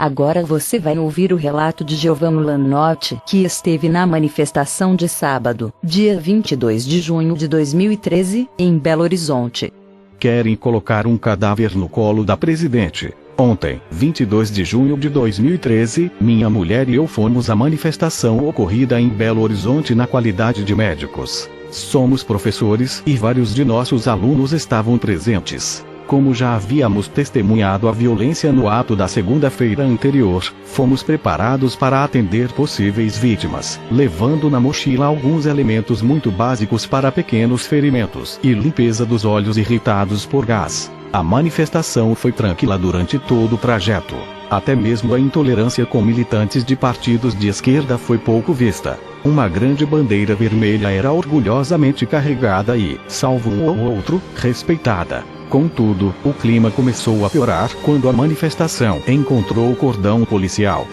Agora você vai ouvir o relato de Giovanni Lanotti, que esteve na manifestação de sábado, dia 22 de junho de 2013, em Belo Horizonte. Querem colocar um cadáver no colo da presidente. Ontem, 22 de junho de 2013, minha mulher e eu fomos à manifestação ocorrida em Belo Horizonte na qualidade de médicos. Somos professores e vários de nossos alunos estavam presentes. Como já havíamos testemunhado a violência no ato da segunda-feira anterior, fomos preparados para atender possíveis vítimas, levando na mochila alguns elementos muito básicos para pequenos ferimentos e limpeza dos olhos irritados por gás. A manifestação foi tranquila durante todo o trajeto. Até mesmo a intolerância com militantes de partidos de esquerda foi pouco vista. Uma grande bandeira vermelha era orgulhosamente carregada e, salvo um ou outro, respeitada. Contudo, o clima começou a piorar quando a manifestação encontrou o cordão policial.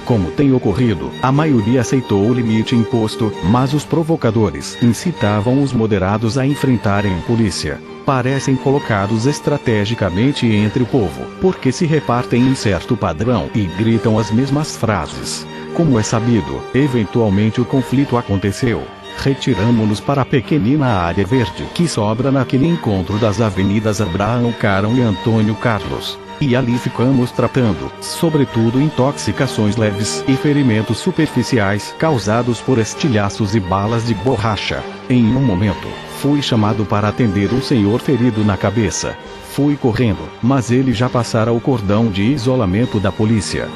Como tem ocorrido, a maioria aceitou o limite imposto, mas os provocadores incitavam os moderados a enfrentarem a polícia. Parecem colocados estrategicamente entre o povo, porque se repartem em certo padrão e gritam as mesmas frases. Como é sabido, eventualmente o conflito aconteceu. Retiramo-nos para a pequenina área verde que sobra naquele encontro das avenidas Abraham Caron e Antônio Carlos. E ali ficamos tratando, sobretudo, intoxicações leves e ferimentos superficiais causados por estilhaços e balas de borracha. Em um momento, fui chamado para atender um senhor ferido na cabeça. Fui correndo, mas ele já passara o cordão de isolamento da polícia.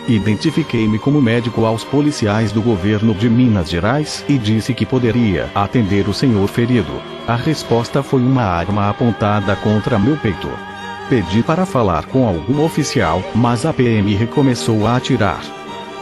Identifiquei-me como médico aos policiais do governo de Minas Gerais e disse que poderia atender o senhor ferido. A resposta foi uma arma apontada contra meu peito. Pedi para falar com algum oficial, mas a PM recomeçou a atirar.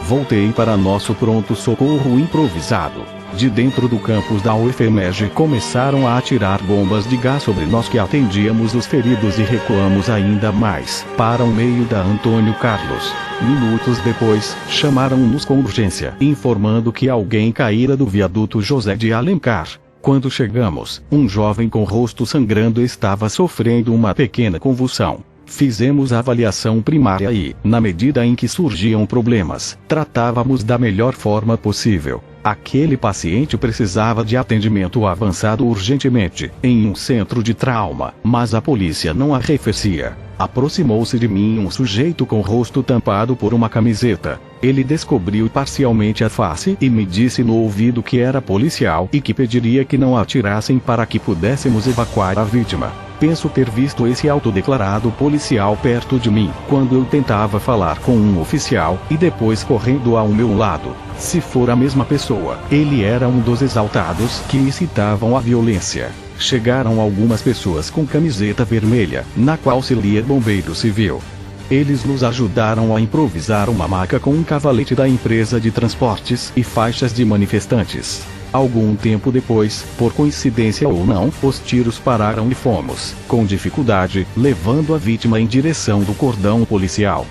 Voltei para nosso pronto-socorro improvisado. De dentro do campus da UFMG começaram a atirar bombas de gás sobre nós que atendíamos os feridos e recuamos ainda mais, para o meio da Antônio Carlos. Minutos depois, chamaram-nos com urgência, informando que alguém caíra do viaduto José de Alencar. Quando chegamos, um jovem com rosto sangrando estava sofrendo uma pequena convulsão. Fizemos a avaliação primária e, na medida em que surgiam problemas, tratávamos da melhor forma possível. Aquele paciente precisava de atendimento avançado urgentemente, em um centro de trauma, mas a polícia não arrefecia. Aproximou-se de mim um sujeito com o rosto tampado por uma camiseta. Ele descobriu parcialmente a face e me disse no ouvido que era policial e que pediria que não atirassem para que pudéssemos evacuar a vítima. Penso ter visto esse autodeclarado policial perto de mim, quando eu tentava falar com um oficial, e depois correndo ao meu lado. Se for a mesma pessoa, ele era um dos exaltados que incitavam a violência. Chegaram algumas pessoas com camiseta vermelha, na qual se lia Bombeiro Civil. Eles nos ajudaram a improvisar uma maca com um cavalete da empresa de transportes e faixas de manifestantes. Algum tempo depois, por coincidência ou não, os tiros pararam e fomos, com dificuldade, levando a vítima em direção do cordão policial.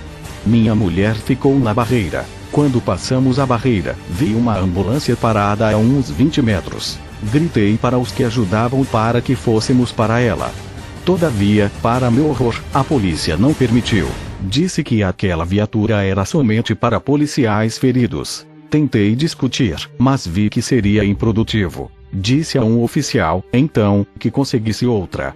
Minha mulher ficou na barreira. Quando passamos a barreira, vi uma ambulância parada a uns 20 metros. Gritei para os que ajudavam para que fôssemos para ela. Todavia, para meu horror, a polícia não permitiu. Disse que aquela viatura era somente para policiais feridos. Tentei discutir, mas vi que seria improdutivo. Disse a um oficial, então, que conseguisse outra.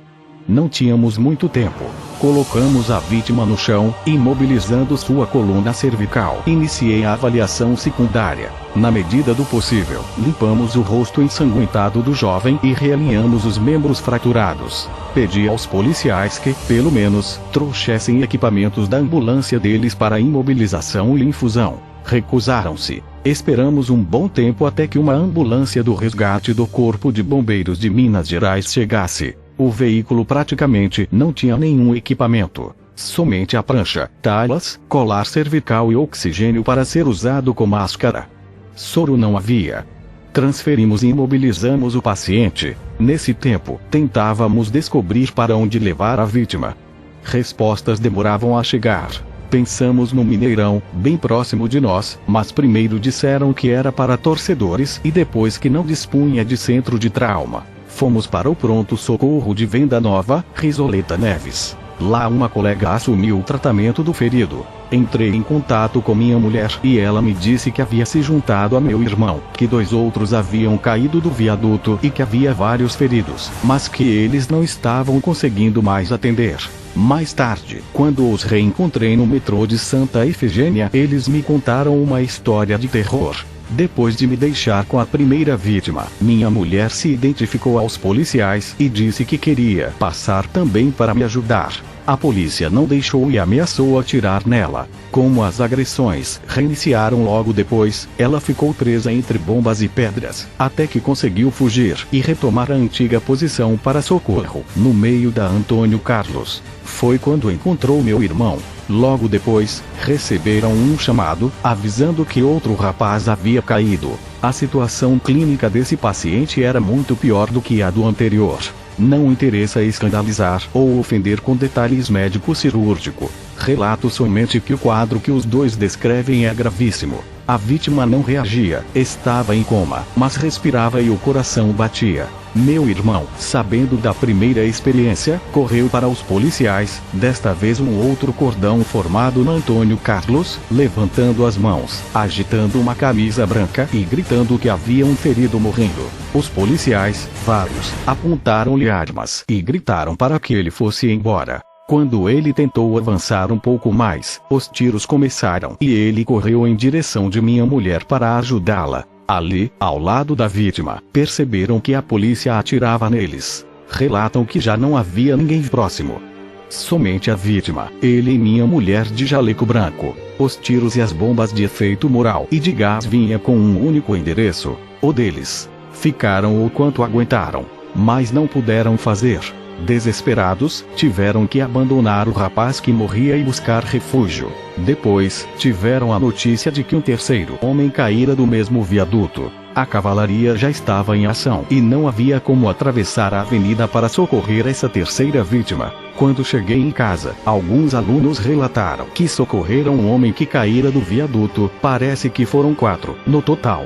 Não tínhamos muito tempo. Colocamos a vítima no chão, imobilizando sua coluna cervical. Iniciei a avaliação secundária. Na medida do possível, limpamos o rosto ensanguentado do jovem e realinhamos os membros fraturados. Pedi aos policiais que, pelo menos, trouxessem equipamentos da ambulância deles para imobilização e infusão. Recusaram-se. Esperamos um bom tempo até que uma ambulância do resgate do Corpo de Bombeiros de Minas Gerais chegasse. O veículo praticamente não tinha nenhum equipamento. Somente a prancha, talas, colar cervical e oxigênio para ser usado com máscara. Soro não havia. Transferimos e imobilizamos o paciente. Nesse tempo, tentávamos descobrir para onde levar a vítima. Respostas demoravam a chegar. Pensamos no Mineirão, bem próximo de nós, mas primeiro disseram que era para torcedores e depois que não dispunha de centro de trauma. Fomos para o pronto-socorro de Venda Nova, Risoleta Neves. Lá uma colega assumiu o tratamento do ferido. Entrei em contato com minha mulher e ela me disse que havia se juntado a meu irmão, que 2 outros haviam caído do viaduto e que havia vários feridos, mas que eles não estavam conseguindo mais atender. Mais tarde, quando os reencontrei no metrô de Santa Efigênia, eles me contaram uma história de terror. Depois de me deixar com a primeira vítima, minha mulher se identificou aos policiais e disse que queria passar também para me ajudar. A polícia não deixou e ameaçou atirar nela. Como as agressões reiniciaram logo depois, ela ficou presa entre bombas e pedras, até que conseguiu fugir e retomar a antiga posição para socorro, no meio da Antônio Carlos. Foi quando encontrou meu irmão. Logo depois, receberam um chamado, avisando que outro rapaz havia caído. A situação clínica desse paciente era muito pior do que a do anterior. Não interessa escandalizar ou ofender com detalhes médico-cirúrgico. Relato somente que o quadro que os dois descrevem é gravíssimo. A vítima não reagia, estava em coma, mas respirava e o coração batia. Meu irmão, sabendo da primeira experiência, correu para os policiais, desta vez um outro cordão formado no Antônio Carlos, levantando as mãos, agitando uma camisa branca e gritando que havia um ferido morrendo. Os policiais, vários, apontaram-lhe armas e gritaram para que ele fosse embora. Quando ele tentou avançar um pouco mais, os tiros começaram e ele correu em direção de minha mulher para ajudá-la. Ali, ao lado da vítima, perceberam que a polícia atirava neles. Relatam que já não havia ninguém próximo. Somente a vítima, ele e minha mulher de jaleco branco. Os tiros e as bombas de efeito moral e de gás vinham com um único endereço, o deles. Ficaram o quanto aguentaram, mas não puderam fazer. Desesperados, tiveram que abandonar o rapaz que morria e buscar refúgio. Depois, tiveram a notícia de que um terceiro homem caíra do mesmo viaduto. A cavalaria já estava em ação e não havia como atravessar a avenida para socorrer essa terceira vítima. Quando cheguei em casa, alguns alunos relataram que socorreram um homem que caíra do viaduto. Parece que foram 4, no total.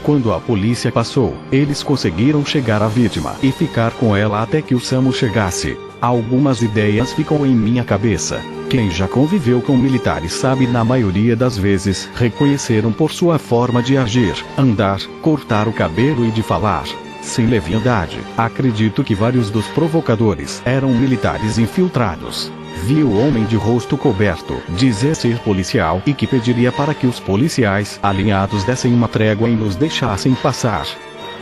Quando a polícia passou, eles conseguiram chegar à vítima e ficar com ela até que o SAMU chegasse. Algumas ideias ficam em minha cabeça. Quem já conviveu com militares sabe, na maioria das vezes, reconheceram por sua forma de agir, andar, cortar o cabelo e de falar. Sem leviandade, acredito que vários dos provocadores eram militares infiltrados. Vi o homem de rosto coberto dizer ser policial e que pediria para que os policiais alinhados dessem uma trégua e nos deixassem passar.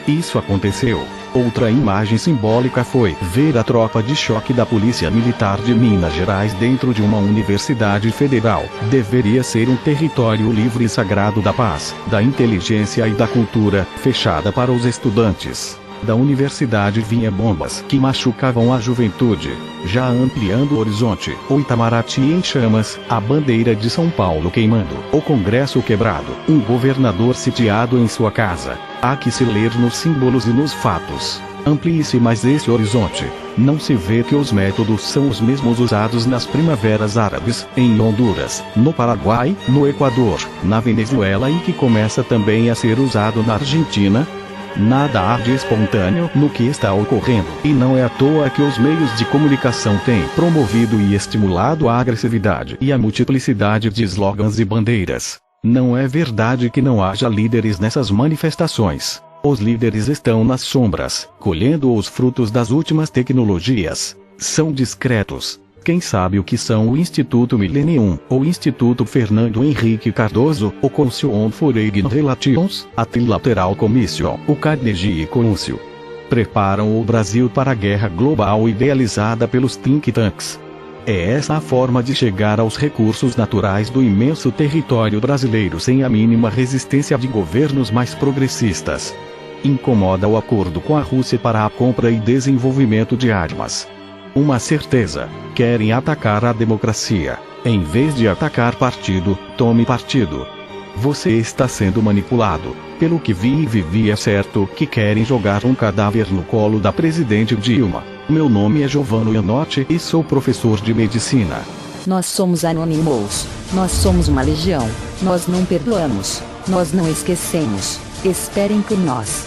Isso aconteceu. Outra imagem simbólica foi ver a tropa de choque da Polícia Militar de Minas Gerais dentro de uma universidade federal. Deveria ser um território livre e sagrado da paz, da inteligência e da cultura, fechada para os estudantes. Da universidade vinha bombas que machucavam a juventude. Já ampliando o horizonte, o Itamaraty em chamas, a bandeira de São Paulo queimando, o Congresso quebrado, um governador sitiado em sua casa. Há que se ler nos símbolos e nos fatos. Amplie-se mais esse horizonte. Não se vê que os métodos são os mesmos usados nas primaveras árabes, em Honduras, no Paraguai, no Equador, na Venezuela e que começa também a ser usado na Argentina? Nada há de espontâneo no que está ocorrendo, e não é à toa que os meios de comunicação têm promovido e estimulado a agressividade e a multiplicidade de slogans e bandeiras. Não é verdade que não haja líderes nessas manifestações. Os líderes estão nas sombras, colhendo os frutos das últimas tecnologias. São discretos. Quem sabe o que são o Instituto Millennium, o Instituto Fernando Henrique Cardoso, o Commission for Foreign Relations, a Trilateral Commission, o Carnegie Council. Preparam o Brasil para a guerra global idealizada pelos think tanks. É essa a forma de chegar aos recursos naturais do imenso território brasileiro sem a mínima resistência de governos mais progressistas. Incomoda o acordo com a Rússia para a compra e desenvolvimento de armas. Uma certeza: querem atacar a democracia. Em vez de atacar partido, tome partido. Você está sendo manipulado. Pelo que vi e vivi, é certo que querem jogar um cadáver no colo da presidente Dilma. Meu nome é Giovanni Iannotti e sou professor de medicina. Nós somos Anonymous. Nós somos uma legião. Nós não perdoamos. Nós não esquecemos. Esperem por nós.